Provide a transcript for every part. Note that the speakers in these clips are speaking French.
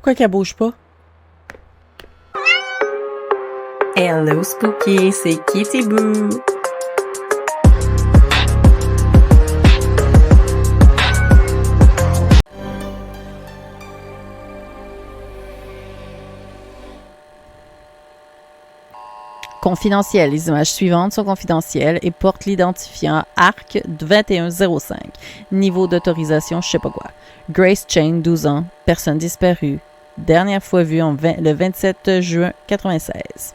Pourquoi qu'elle bouge pas? Hello Spooky, c'est Kitty Boo. Confidentiel. Les images suivantes sont confidentielles et portent l'identifiant ARC 2105. Niveau d'autorisation, je sais pas quoi. Grace Chain, 12 ans, personne disparue. Dernière fois vue le 27 juin 96.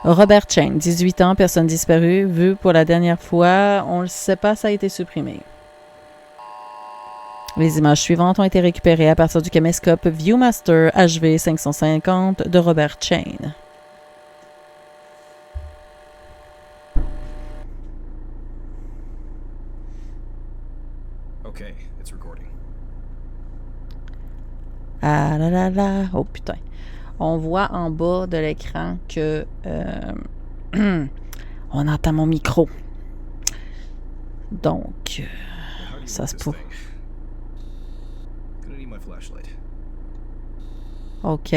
Robert Chain, 18 ans, personne disparue, vu pour la dernière fois, on le sait pas, ça a été supprimé. Les images suivantes ont été récupérées à partir du caméscope Viewmaster HV 550 de Robert Chain. Okay, it's recording. Ah là là là, oh putain. On voit en bas de l'écran que on entend mon micro. Donc, ça se peut. OK.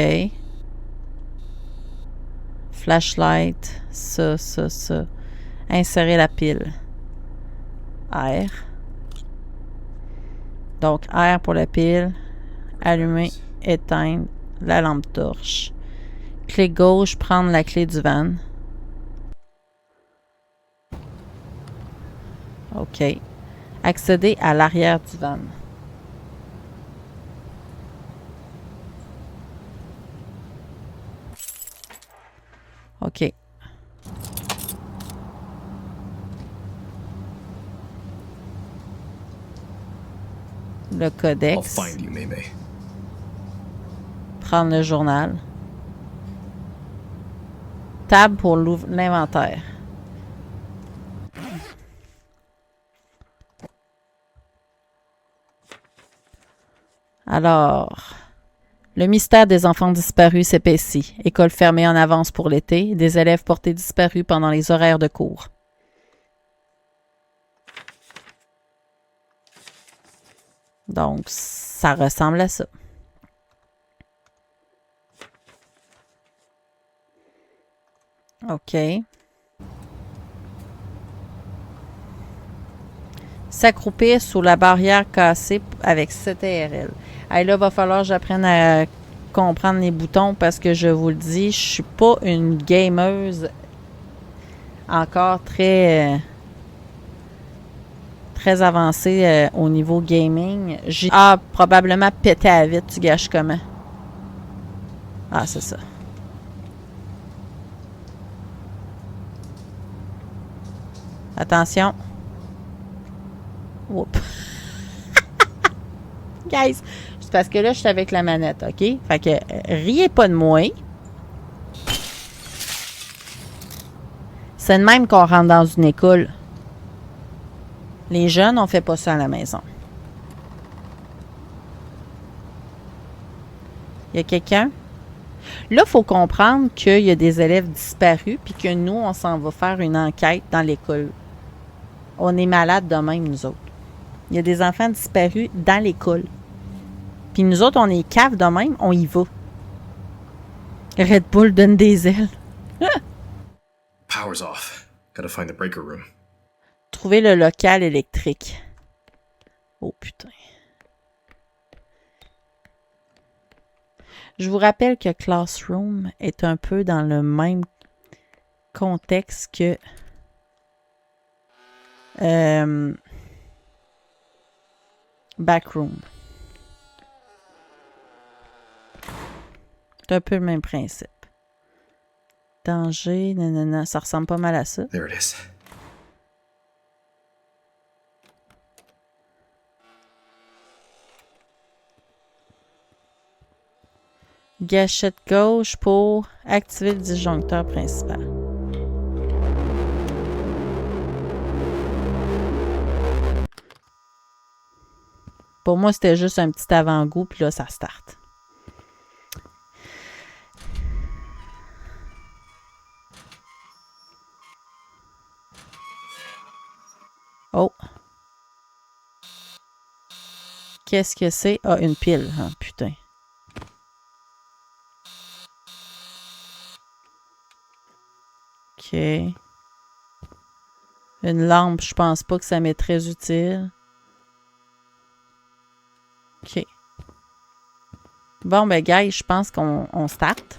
Flashlight, ça. Insérer la pile. R. Donc, R pour la pile. Allumer, éteindre la lampe torche. Clé gauche, prendre la clé du van. OK. Accéder à l'arrière du van. OK. Le codex. Prendre le journal. Table pour l'inventaire. Alors, le mystère des enfants disparus s'épaissit. École fermée en avance pour l'été. Des élèves portés disparus pendant les horaires de cours. Donc, ça ressemble à ça. OK. S'accroupir sous la barrière cassée avec CTRL. Hey, là, il va falloir que j'apprenne à comprendre les boutons parce que je vous le dis, je suis pas une gameuse encore très avancée au niveau gaming. J'ai probablement pété à vite. Tu gâches comment? Ah, c'est ça. Attention. Oups. Guys, c'est parce que là, je suis avec la manette, OK? Fait que riez pas de moi. C'est de même qu'on rentre dans une école. Les jeunes, on fait pas ça à la maison. Il y a quelqu'un? Là, il faut comprendre qu'il y a des élèves disparus puis que nous, on s'en va faire une enquête dans l'école. On est malades de même, nous autres. Il y a des enfants disparus dans l'école. Puis nous autres, on est caves de même, on y va. Red Bull donne des ailes. Power's off. Gotta find the breaker room. Trouver le local électrique. Oh putain. Je vous rappelle que Classroom est un peu dans le même contexte que Backroom. C'est un peu le même principe. Danger, nanana, ça ressemble pas mal à ça. There it is. Gâchette gauche pour activer le disjoncteur principal. Pour moi, c'était juste un petit avant-goût, puis là, ça start. Oh! Qu'est-ce que c'est? Ah, une pile. Ah, putain. OK. Une lampe, je pense pas que ça m'est très utile. OK. Bon, ben, guys, je pense qu'on start.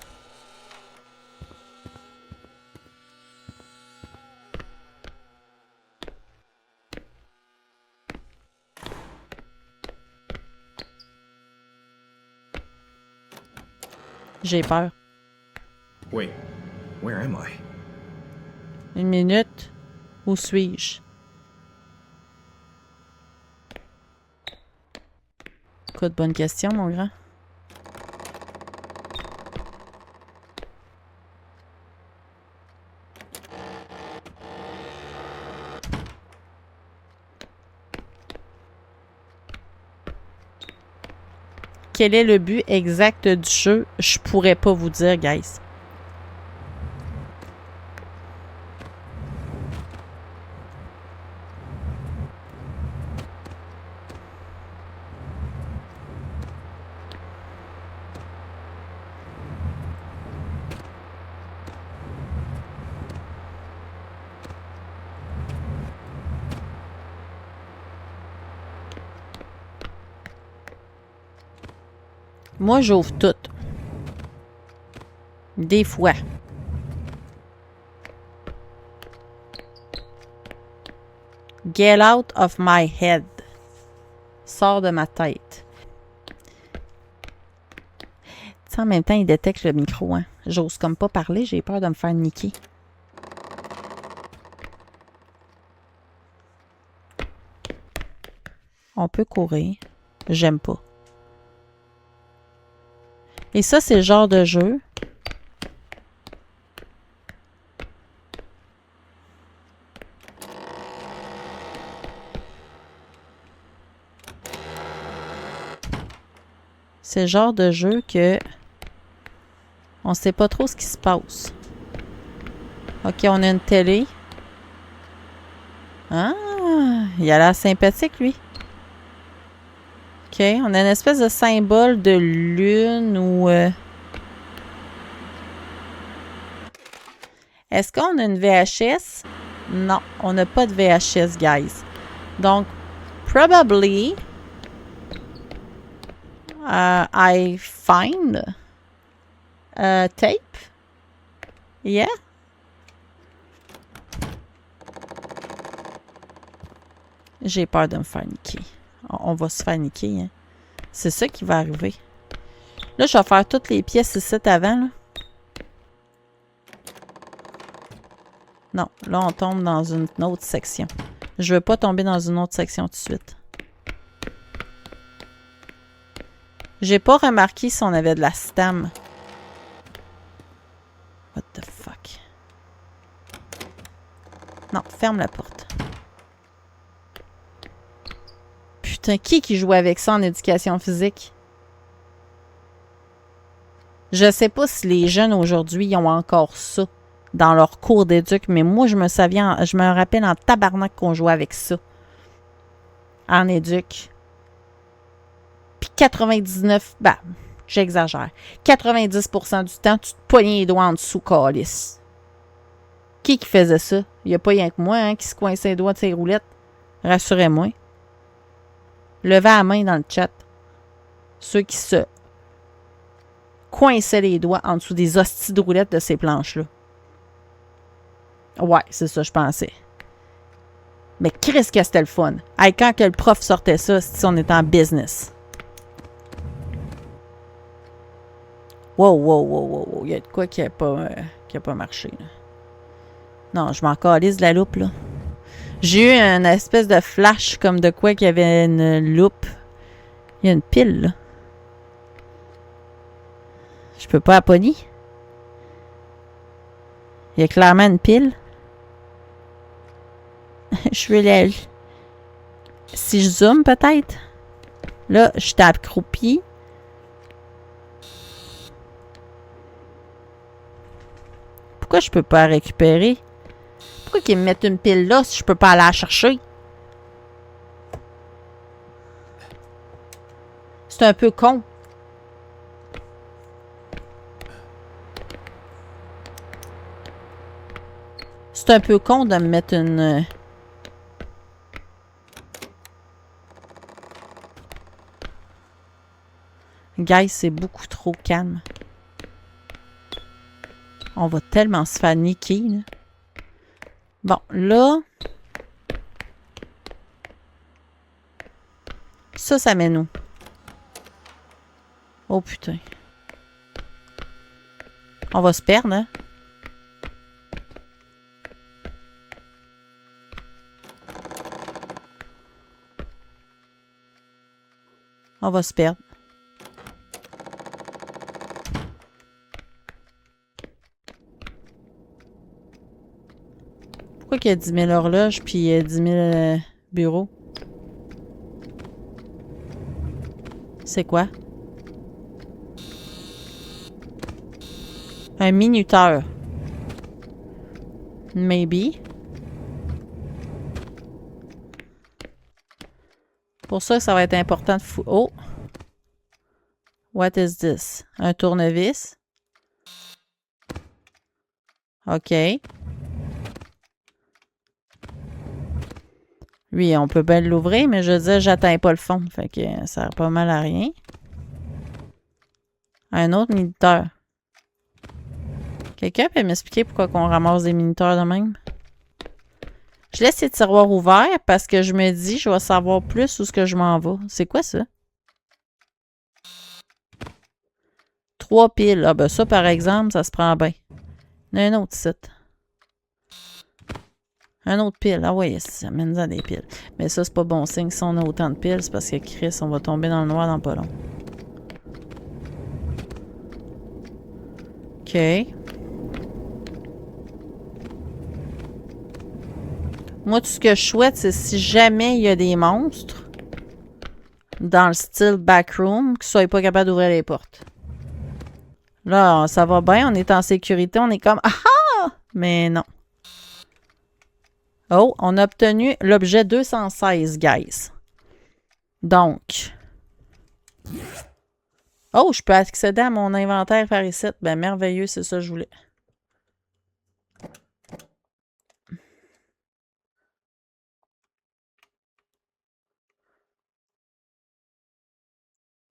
J'ai peur. Wait, where am I? Une minute. Où suis-je? Écoute, bonne question, mon grand. Quel est le but exact du jeu? Je pourrais pas vous dire, guys. Moi, j'ouvre tout. Des fois. Get out of my head. Sors de ma tête. Tu sais, en même temps, il détecte le micro, hein. J'ose comme pas parler, j'ai peur de me faire niquer. On peut courir. J'aime pas. Et ça, c'est le genre de jeu. C'est le genre de jeu que on sait pas trop ce qui se passe. OK, on a une télé. Ah, il a l'air sympathique, lui. OK, on a une espèce de symbole de lune ou... Est-ce qu'on a une VHS? Non, on n'a pas de VHS, guys. Donc, probably... I find a tape. Yeah. J'ai peur de me faire niquer. On va se faire niquer, hein. C'est ça qui va arriver. Là, je vais faire toutes les pièces ici avant, là. Non, là, on tombe dans une autre section. Je veux pas tomber dans une autre section tout de suite. J'ai pas remarqué si on avait de la stam. What the fuck? Non, ferme la porte. Putain, qui jouait avec ça en éducation physique? Je sais pas si les jeunes aujourd'hui ont encore ça dans leur cours d'éduc, mais moi, je me rappelle en tabarnak qu'on jouait avec ça. En éduc. Puis 99, j'exagère. 90% du temps, tu te poignais les doigts en dessous, calice. Qui faisait ça? Il n'y a pas rien que moi, hein, qui se coinçait les doigts de ses roulettes. Rassurez-moi. Levez la main dans le chat. Ceux qui se coinçaient les doigts en dessous des hosties de roulettes de ces planches-là. Ouais, c'est ça, je pensais. Mais Christ que c'était le fun. Hey, quand que le prof sortait ça, si on était en business. Wow. Il y a de quoi qui a pas marché, là. Non, je m'en calisse de la loupe, là. J'ai eu une espèce de flash comme de quoi qu'il y avait une loupe. Il y a une pile, là. Je peux pas apponir. Il y a clairement une pile. Je vais la... Si je zoome, peut-être. Là, je tape croupi. Pourquoi je peux pas récupérer? Pourquoi qu'ils me mettent une pile là si je peux pas aller la chercher? C'est un peu con. C'est un peu con de me mettre une... Guys, c'est beaucoup trop calme. On va tellement se faire niquer, là. Bon, là... Ça mène où? Oh, putain. On va se perdre, hein? On va se perdre. Pourquoi qu'il y a 10 000 horloges puis 10 000 bureaux? C'est quoi? Un minuteur. Maybe. Pour ça, ça va être important de fou... Oh! What is this? Un tournevis. OK. Lui, on peut bien l'ouvrir, mais je veux dire, j'atteins pas le fond. Fait que ça sert pas mal à rien. Un autre minuteur. Quelqu'un peut m'expliquer pourquoi on ramasse des minuteurs de même? Je laisse ces tiroirs ouverts parce que je me dis, je vais savoir plus où ce que je m'en vais. C'est quoi ça? 3 piles. Ah ben ça, par exemple, ça se prend bien. Il y a un autre site. Un autre pile. Ah oui, ça amène à des piles. Mais ça, c'est pas bon signe. Si on a autant de piles, c'est parce que Chris, on va tomber dans le noir dans pas long. OK. Moi, tout ce que je souhaite, c'est si jamais il y a des monstres dans le style backroom, qu'ils ne soient pas capables d'ouvrir les portes. Là, ça va bien, on est en sécurité, on est comme « Ah! » Mais non. Oh, on a obtenu l'objet 216, guys. Donc. Oh, je peux accéder à mon inventaire par ici. Ben, merveilleux, c'est ça que je voulais.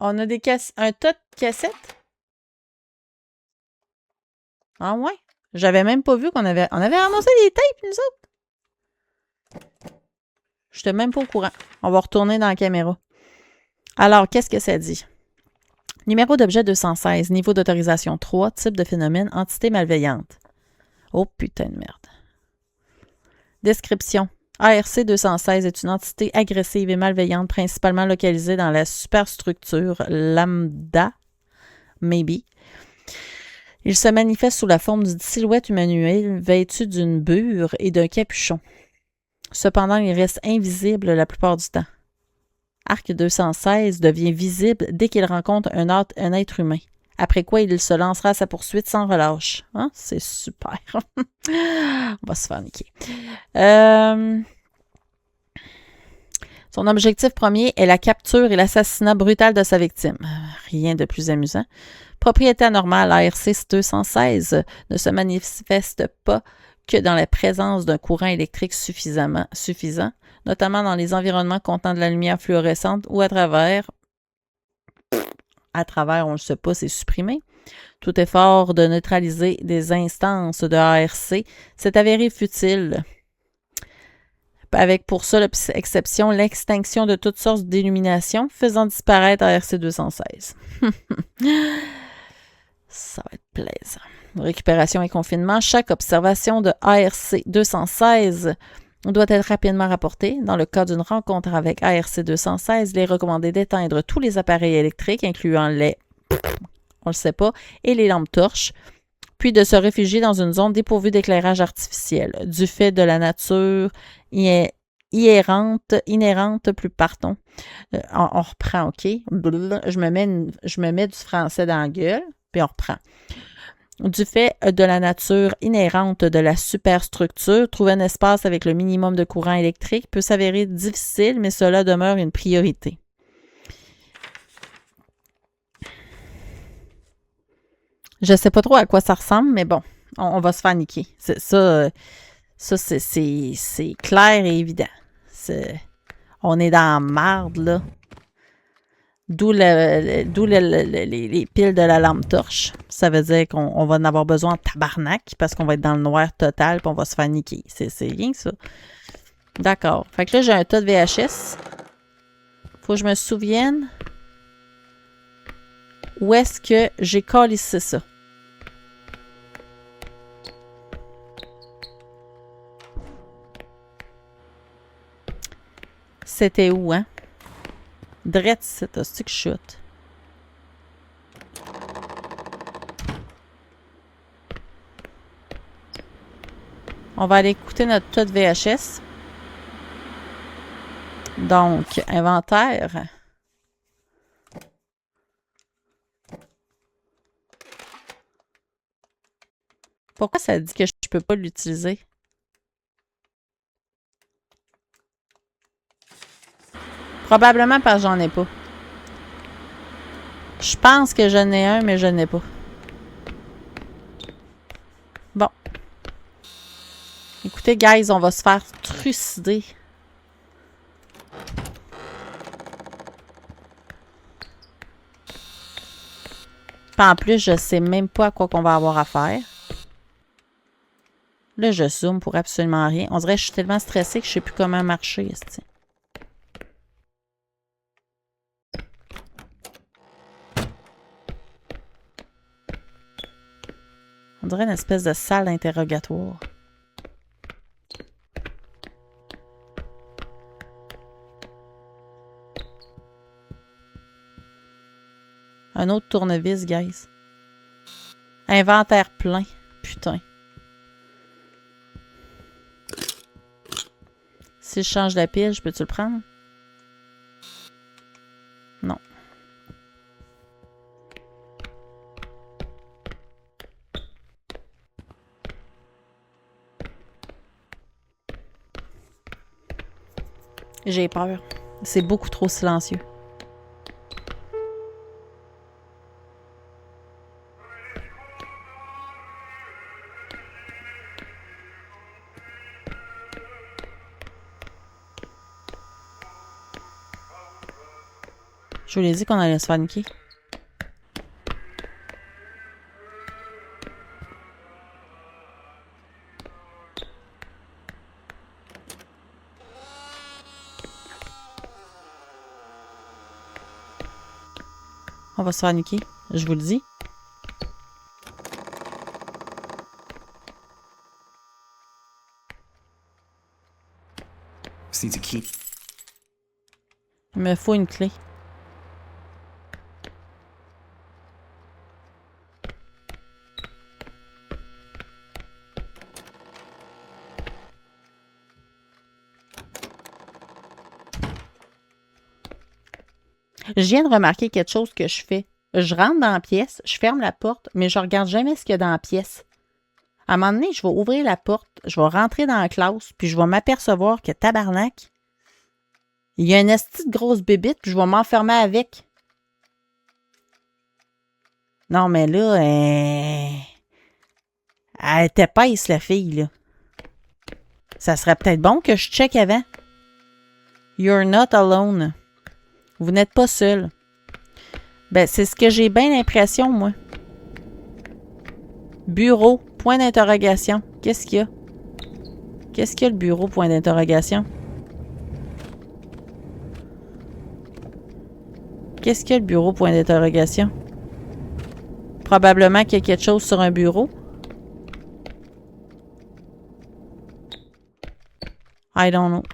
On a des un tas de cassettes? Ah ouais? J'avais même pas vu qu'on avait... On avait ramassé des tapes, nous autres. J'étais même pas au courant. On va retourner dans la caméra. Alors, qu'est-ce que ça dit? Numéro d'objet 216, niveau d'autorisation 3, type de phénomène, entité malveillante. Oh putain de merde. Description. ARC 216 est une entité agressive et malveillante principalement localisée dans la superstructure lambda, maybe. Il se manifeste sous la forme d'une silhouette humanoïde vêtue d'une bure et d'un capuchon. Cependant, il reste invisible la plupart du temps. Arc 216 devient visible dès qu'il rencontre un être humain, après quoi il se lancera à sa poursuite sans relâche. Hein? C'est super. On va se faire niquer. Son objectif premier est la capture et l'assassinat brutal de sa victime. Rien de plus amusant. Propriété anormale, ARC 216 ne se manifeste pas que dans la présence d'un courant électrique suffisant, notamment dans les environnements contenant de la lumière fluorescente ou à travers, on ne le sait pas, c'est supprimé. Tout effort de neutraliser des instances de ARC s'est avéré futile, avec pour seule exception l'extinction de toutes sortes d'illuminations, faisant disparaître ARC 216. Ça va être plaisant. Récupération et confinement. Chaque observation de ARC 216 doit être rapidement rapportée. Dans le cas d'une rencontre avec ARC 216, il est recommandé d'éteindre tous les appareils électriques, incluant les, on le sait pas, et les lampes torches, puis de se réfugier dans une zone dépourvue d'éclairage artificiel, du fait de la nature inhérente, plus partons. On reprend, OK? Je me mets du français dans la gueule, puis on reprend. Du fait de la nature inhérente de la superstructure, trouver un espace avec le minimum de courant électrique peut s'avérer difficile, mais cela demeure une priorité. Je sais pas trop à quoi ça ressemble, mais bon, on va se faire niquer. C'est ça, Ça, c'est clair et évident. On est dans la marde, là. D'où les piles de la lampe torche. Ça veut dire qu'on va en avoir besoin en tabarnak parce qu'on va être dans le noir total puis on va se faire niquer. C'est rien que ça. D'accord. Fait que là, j'ai un tas de VHS. Faut que je me souvienne où est-ce que j'ai calissé ça. C'était où, hein? Drette, c'est que je chute. On va aller écouter notre tas de VHS. Donc, inventaire. Pourquoi ça dit que je peux pas l'utiliser? Probablement parce que j'en ai pas. Je pense que j'en ai un, mais je n'ai pas. Bon. Écoutez, guys, on va se faire trucider. Puis en plus, je sais même pas à quoi qu'on va avoir à faire. Là, je zoome pour absolument rien. On dirait que je suis tellement stressée que je sais plus comment marcher. Ici. On dirait une espèce de salle d'interrogatoire. Un autre tournevis, guys. Inventaire plein. Putain. Si je change la pile, je peux-tu le prendre? Non. J'ai peur. C'est beaucoup trop silencieux. Je vous l'ai dit qu'on allait se faire niquer. On va se faire niquer, je vous le dis. Just need to keep. Il me faut une clé. Je viens de remarquer quelque chose que je fais. Je rentre dans la pièce, je ferme la porte, mais je regarde jamais ce qu'il y a dans la pièce. À un moment donné, je vais ouvrir la porte, je vais rentrer dans la classe, puis je vais m'apercevoir que tabarnak, il y a une esti de grosse bébite, puis je vais m'enfermer avec. Non, mais là, elle était épaisse, la fille, là. Ça serait peut-être bon que je check avant. You're not alone. Vous n'êtes pas seul. Ben, c'est ce que j'ai bien l'impression, moi. Bureau, point d'interrogation. Qu'est-ce qu'il y a? Qu'est-ce qu'il y a, le bureau, point d'interrogation? Qu'est-ce qu'il y a, le bureau, point d'interrogation? Probablement qu'il y a quelque chose sur un bureau. I don't know.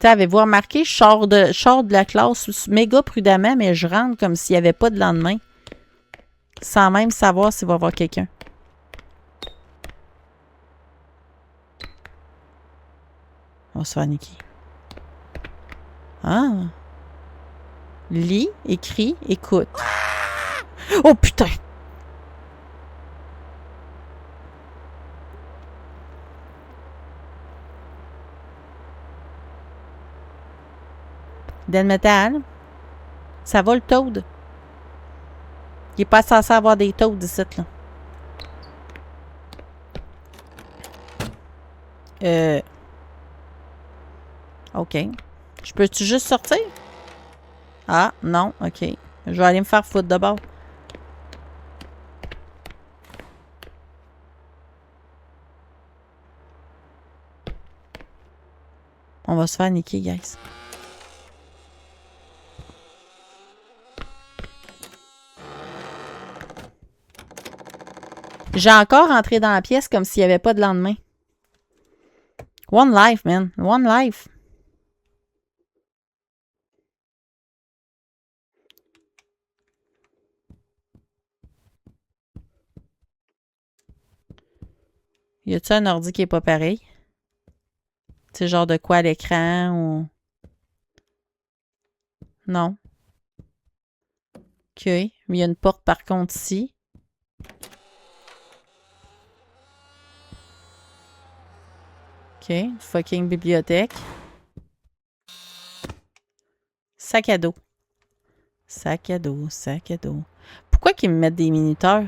Avez-vous remarqué, je sors de la classe méga prudemment, mais je rentre comme s'il n'y avait pas de lendemain. Sans même savoir s'il va y avoir quelqu'un. On va se faire niquer. Ah! Lis, écris, écoute. Oh putain! Del métal. Ça va le Toad? Il est pas censé avoir des Toads ici, là. OK. Je peux-tu juste sortir? Ah, non. OK. Je vais aller me faire foutre d'abord. On va se faire niquer, guys. J'ai encore entré dans la pièce comme s'il n'y avait pas de lendemain. One life, man. One life. Y a-tu un ordi qui est pas pareil? C'est genre de quoi à l'écran ou... Non. OK. Il y a une porte par contre ici. OK. Fucking bibliothèque. Sac à dos. Sac à dos, sac à dos. Pourquoi qu'ils me mettent des minuteurs?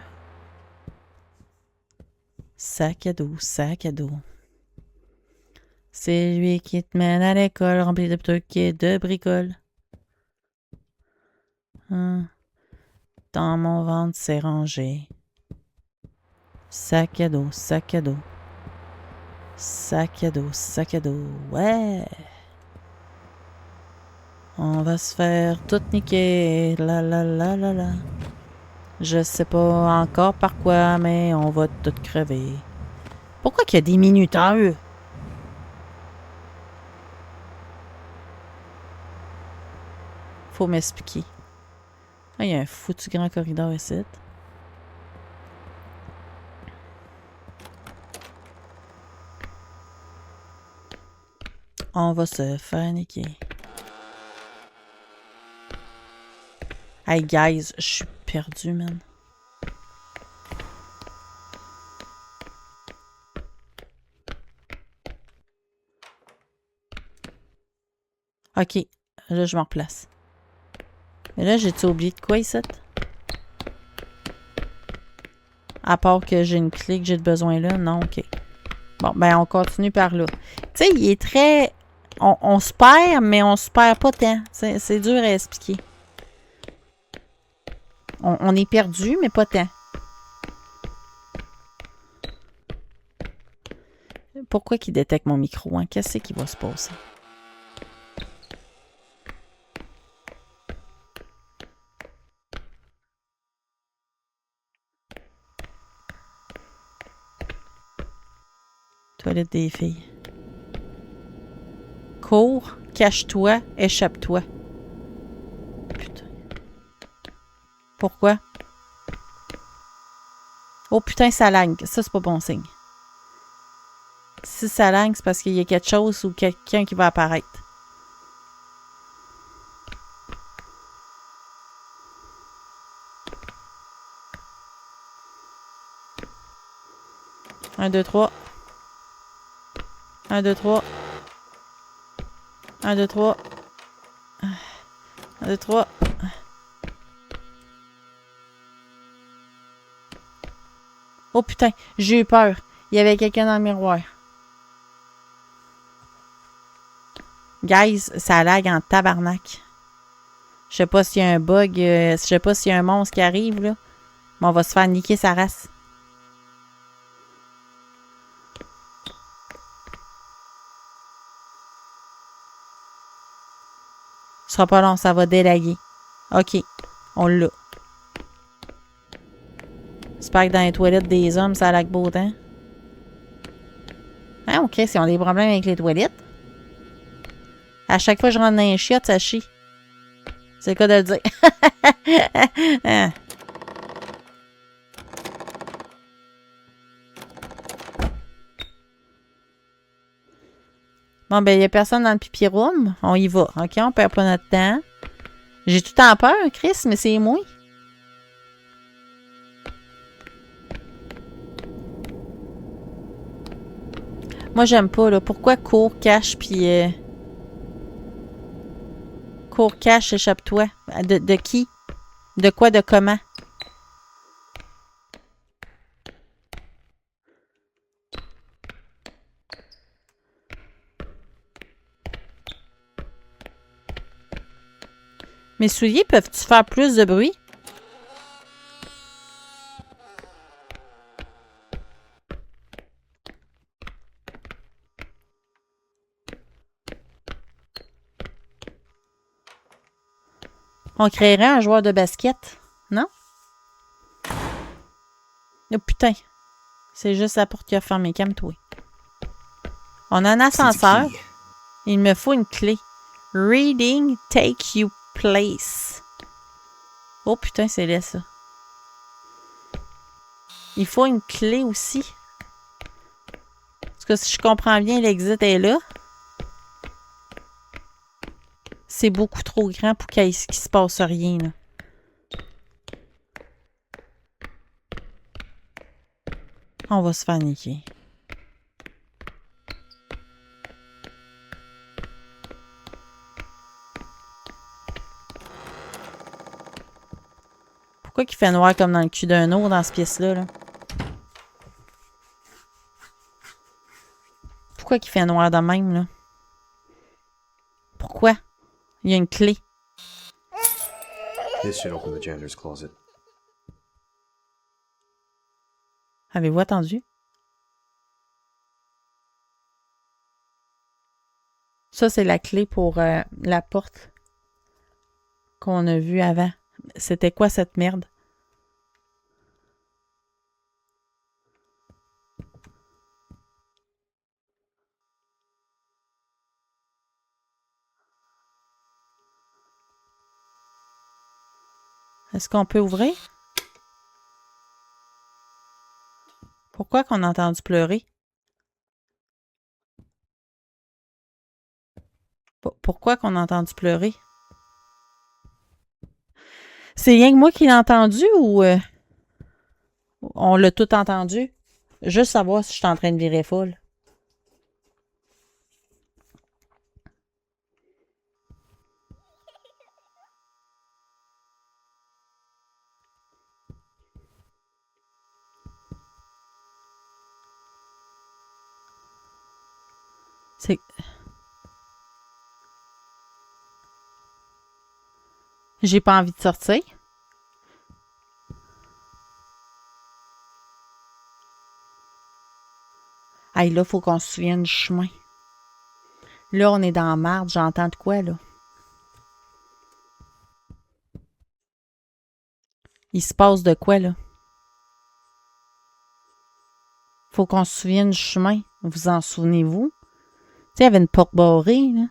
Sac à dos, sac à dos. C'est lui qui te mène à l'école rempli de trucs et de bricoles. Dans mon ventre, c'est rangé. Sac à dos, sac à dos. Sac à dos, sac à dos. Ouais! On va se faire tout niquer. La la la la la. Je sais pas encore par quoi, mais on va tout crever. Pourquoi qu'il y a des minuteurs? Faut m'expliquer. Ah, il y a un foutu grand corridor ici. On va se faire niquer. Hey guys, je suis perdu, man. OK. Là, je me replace. Mais là, j'ai-tu oublié de quoi ici? À part que j'ai une clé que j'ai de besoin là? Non, OK. Bon, ben, on continue par là. Tu sais, il est très... On se perd, mais on se perd pas tant. C'est dur à expliquer. On est perdu, mais pas tant. Pourquoi qu'il détecte mon micro? Hein? Qu'est-ce qui va se passer? Toilette des filles. Cours, cache-toi, échappe-toi. Putain. Pourquoi? Oh putain, ça lag. Ça, c'est pas bon signe. Si ça lag, c'est parce qu'il y a quelque chose ou quelqu'un qui va apparaître. Un, deux, trois. 1, 2, 3. 1, 2, 3. 1, 2, 3. Oh putain, j'ai eu peur. Il y avait quelqu'un dans le miroir. Guys, ça lag en tabarnak. Je sais pas s'il y a un bug, je sais pas s'il y a un monstre qui arrive, là. Mais on va se faire niquer sa race. Ce sera pas long, ça va délaguer. OK, on l'a. J'espère que dans les toilettes des hommes, ça lag beau temps. Ah, OK, si on a des problèmes avec les toilettes. À chaque fois que je rentre dans les chiottes, ça chie. C'est le cas de le dire. Ah. Bon, ben, il n'y a personne dans le pipi room. On y va. OK, on perd pas notre temps. J'ai tout le temps peur, Chris, mais c'est moi. Moi, j'aime pas, là. Pourquoi cours, cache, puis... Cours, cache, échappe-toi. De qui? De quoi, de comment? Mes souliers peuvent-tu faire plus de bruit? On créerait un joueur de basket, non? Oh putain. C'est juste la porte qui a fermé. Calme-toi. On a un ascenseur. Il me faut une clé. Reading take you place. Oh putain, c'est laid ça. Il faut une clé aussi. Parce que si je comprends bien, l'exit est là. C'est beaucoup trop grand pour qu'il se passe rien, là. On va se faire niquer. Pourquoi il fait noir comme dans le cul d'un ours dans cette pièce-là, là? Pourquoi il fait noir de même, là? Pourquoi? Il y a une clé. This should open the janitor's closet. Avez-vous attendu? Ça, c'est la clé pour la porte qu'on a vue avant. C'était quoi cette merde? Est-ce qu'on peut ouvrir? Pourquoi qu'on a entendu pleurer? Pourquoi qu'on a entendu pleurer? C'est rien que moi qui l'ai entendu ou on l'a tout entendu? Juste savoir si je suis en train de virer folle. C'est... J'ai pas envie de sortir. Hey, là, faut qu'on se souvienne du chemin. Là, on est dans la marde. J'entends de quoi, là? Il se passe de quoi, là? Faut qu'on se souvienne du chemin. Vous en souvenez-vous? Tu sais, il y avait une porte barrée, là.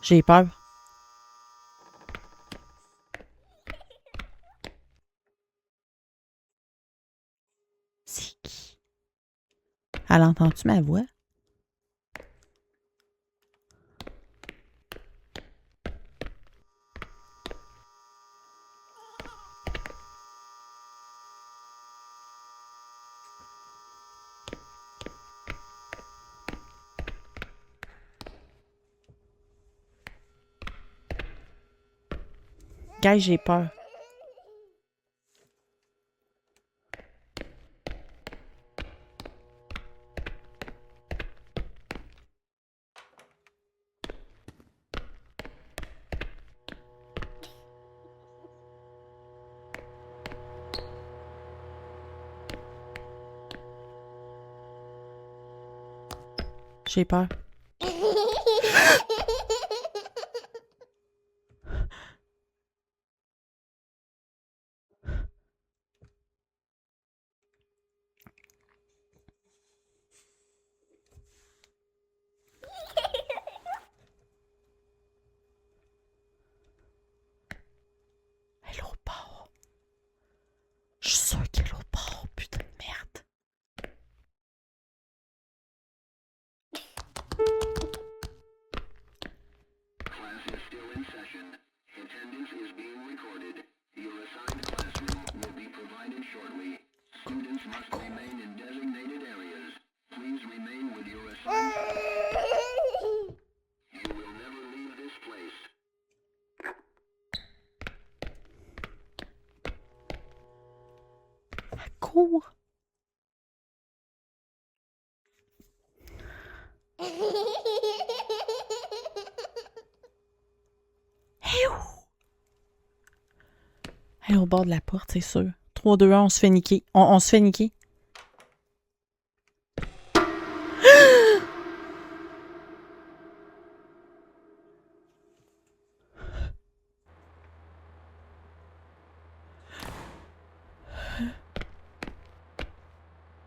J'ai peur. C'est qui? Elle entend-tu ma voix? Guys, j'ai peur. J'ai peur. Elle est au bord. Je suis sûre qu'elle est au bord, putain de merde. cour. Hey, où? Elle est au bord de la porte, c'est sûr. 3, 2, 1, on se fait niquer. On se fait niquer.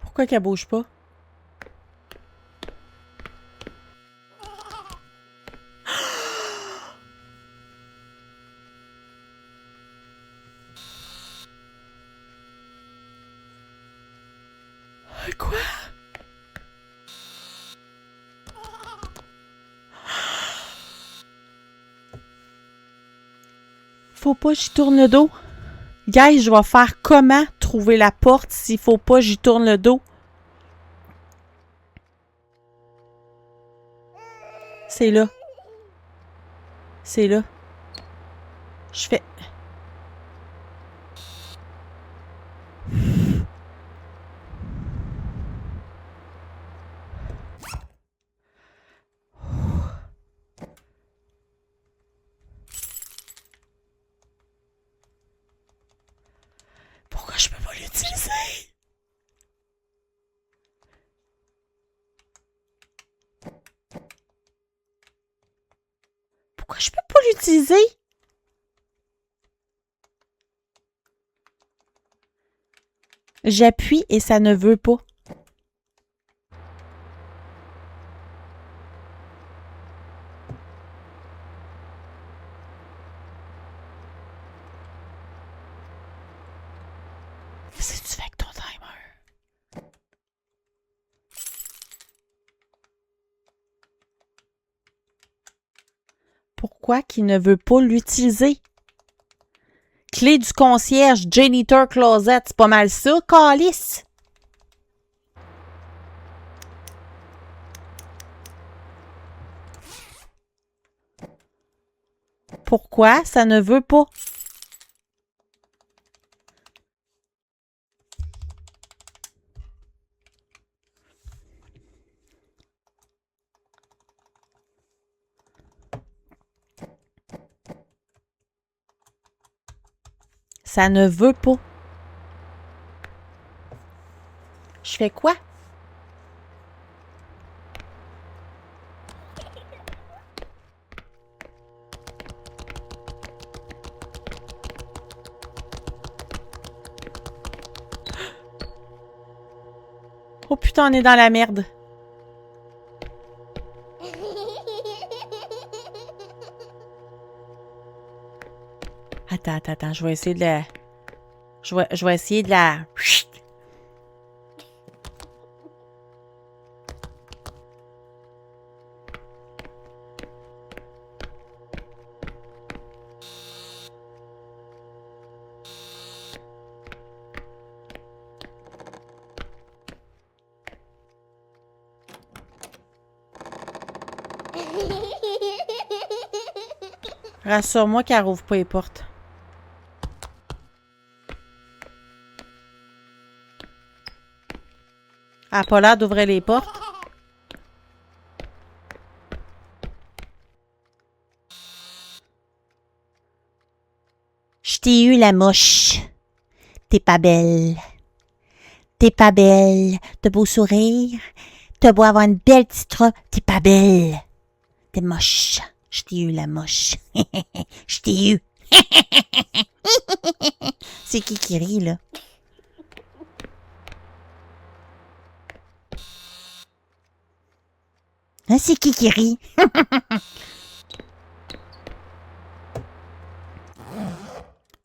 Pourquoi qu'elle bouge pas? Quoi? Faut pas que j'y tourne le dos. Guys, je vais faire comment trouver la porte s'il faut pas que j'y tourne le dos. C'est là. C'est là. Je fais... Pourquoi je peux pas l'utiliser? Pourquoi je peux pas l'utiliser? J'appuie et ça ne veut pas. Qu'est-ce que tu fais avec ton timer? Pourquoi qu'il ne veut pas l'utiliser? Clé du concierge, janitor closet, c'est pas mal ça, calice? Pourquoi ça ne veut pas? Ça ne veut pas. Je fais quoi? Oh putain, on est dans la merde. Attends, je vais essayer de la... Je vais essayer de la... Rassure-moi qu'elle rouvre pas les portes. Elle n'a pas l'air d'ouvrir les portes. Je t'ai eu, la mouche. T'es pas belle. T'es pas belle. T'as beau sourire. T'as beau avoir une belle petite robe. T'es pas belle. T'es moche. Je t'ai eu, la moche. Je t'ai eu. C'est qui rit, là? Hein, c'est qui rit?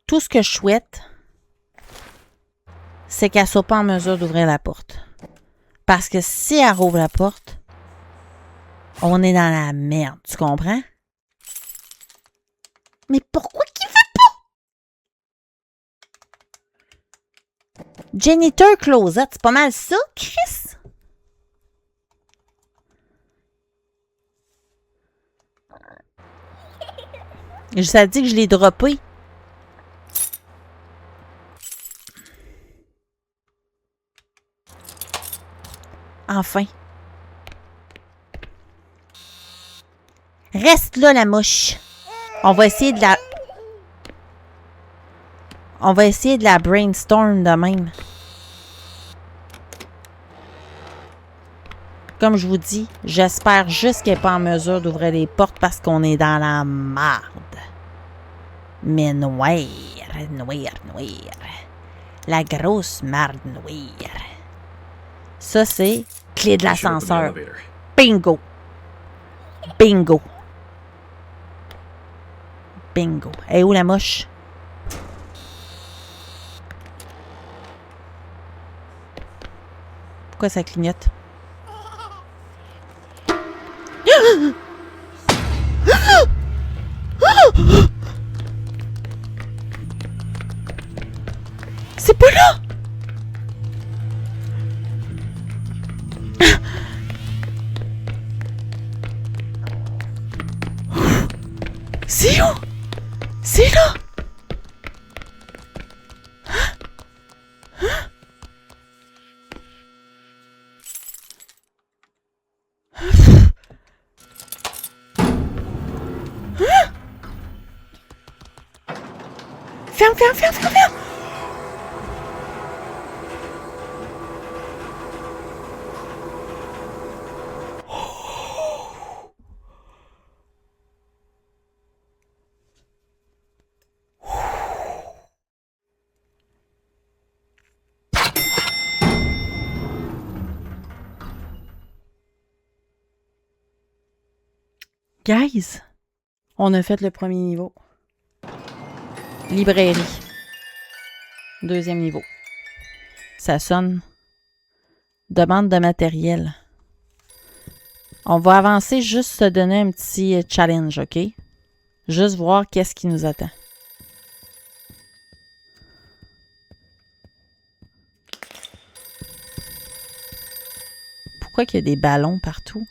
Tout ce que je souhaite, c'est qu'elle soit pas en mesure d'ouvrir la porte. Parce que si elle rouvre la porte, on est dans la merde, tu comprends? Mais pourquoi qu'il veut pas? Janitor closet, c'est pas mal ça, Chris? Ça dit que je l'ai droppé. Enfin. Reste là, la mouche. On va essayer de la... On va essayer de la brainstorm de même. Comme je vous dis, j'espère juste qu'elle n'est pas en mesure d'ouvrir les portes parce qu'on est dans la marde. Mais noir. La grosse marde noire. Ça, c'est clé de l'ascenseur. Bingo. Bingo. Bingo. Et où la mouche? Pourquoi ça clignote? C'est pas là! C'est où? C'est là! Ferme, ferme, ferme, ferme, ferme! Guys, on a fait le premier niveau. Librairie. Deuxième niveau. Ça sonne. Demande de matériel. On va avancer, juste se donner un petit challenge, OK? Juste voir qu'est-ce qui nous attend. Pourquoi qu'il y a des ballons partout?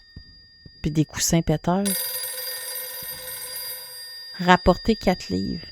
Puis des coussins péteurs? Rapporter 4 livres.